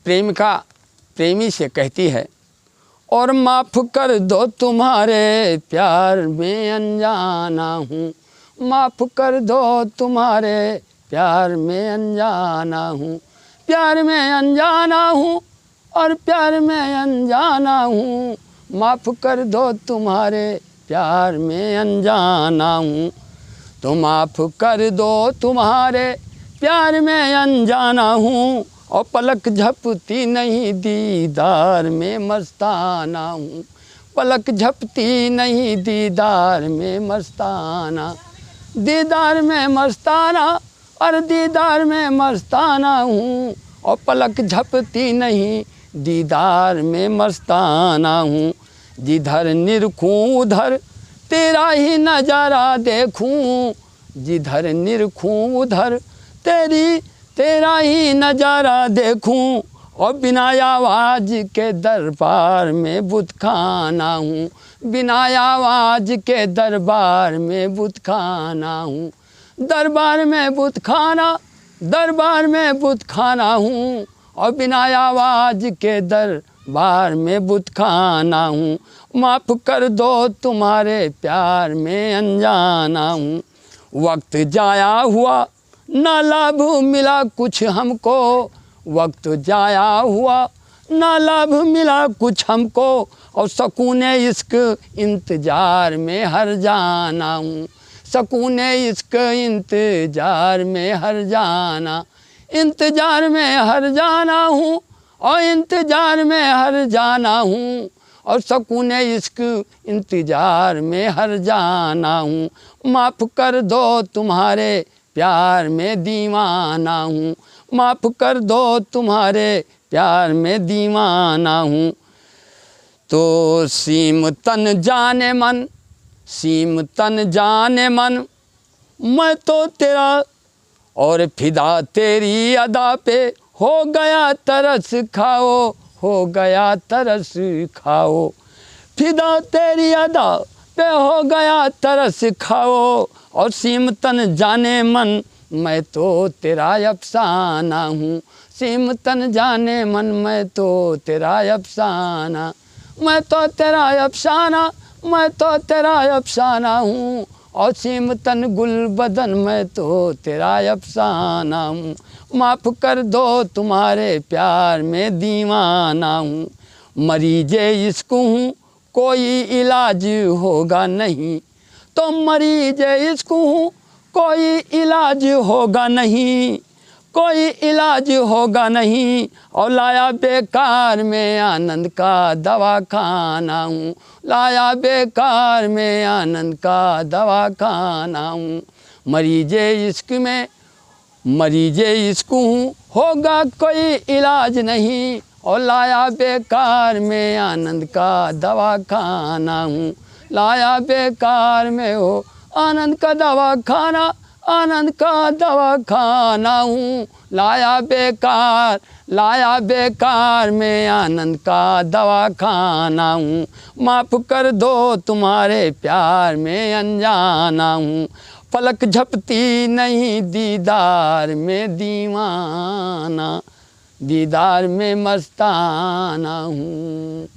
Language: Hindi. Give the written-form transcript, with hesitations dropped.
प्रेमिका प्रेमी से कहती है, और माफ़ कर दो तुम्हारे प्यार में अनजाना हूँ, माफ़ कर दो तुम्हारे प्यार में अनजाना हूँ, प्यार में अनजाना हूँ और प्यार में अनजाना हूँ, माफ़ कर दो तुम्हारे प्यार में अनजाना हूँ। तो माफ़ कर दो तुम्हारे प्यार में अनजाना हूँ, और पलक झपती नहीं दीदार में मस्ताना हूँ, पलक झपती नहीं दीदार में मस्ताना, दीदार में मस्ताना और दीदार में मस्ताना हूँ, और पलक झपती नहीं दीदार में मस्ताना हूँ। जिधर निरखूं उधर तेरा ही नज़ारा देखूं, जिधर निरखूं उधर तेरा ही नज़ारा देखूं, और बिना आवाज़ के दरबार में बुत खाना हूँ, बिना आवाज़ के दरबार में बुत खाना हूँ, दरबार में बुत खाना, दरबार में बुत खाना हूँ, और बिना आवाज़ के दरबार में बुत खाना हूँ। माफ़ कर दो तुम्हारे प्यार में अनजाना हूँ। वक्त जाया हुआ ना लाभ मिला कुछ हमको, वक्त जाया हुआ ना लाभ मिला कुछ हमको, और सकून इश्क इंतज़ार में हर जाना हूँ, सकून इश्क इंतज़ार में हर जाना, इंतज़ार में हर जाना हूँ और इंतज़ार में हर जाना हूँ, और सकून इश्क इंतज़ार में हर जाना हूँ। माफ़ कर दो तुम्हारे प्यार में दीवाना हूँ, माफ़ कर दो तुम्हारे प्यार में दीवाना हूँ। तो सीम तन जाने मन, सीम तन जाने मन, मैं तो तेरा और फिदा तेरी अदा पे हो गया तरस खाओ, हो गया तरस खाओ, फिदा तेरी अदा पे हो गया तरस खाओ, और सीम तन जाने मन मैं तो तेरा अफसाना हूँ, सीम तन जाने मन मैं तो तेरा अफसाना, मैं तो तेरा अफसाना, मैं तो तेरा अफसाना हूँ, और सीम तन गुल बदन मैं तो तेरा अफसाना हूँ। माफ़ कर दो तुम्हारे प्यार में दीवाना हूँ, मरीजे इश्क हूँ कोई इलाज होगा नहीं, तो मरीजे इश्क हूँ कोई इलाज होगा नहीं, कोई इलाज होगा नहीं, और लाया बेकार में आनंद का दवा खाना हूँ, लाया बेकार में आनंद का दवा खाना हूँ। मरीजे इश्क में, मरीजे इश्क हूँ होगा कोई इलाज नहीं, और लाया बेकार में आनंद का दवा खाना हूँ, लाया बेकार में हो आनंद का दवा खाना, आनंद का दवा खाना हूँ, लाया बेकार में आनंद का दवा खाना हूँ। माफ़ कर दो तुम्हारे प्यार में अनजाना हूँ, पलक झपती नहीं दीदार में दीवाना, दीदार में मस्ताना हूँ।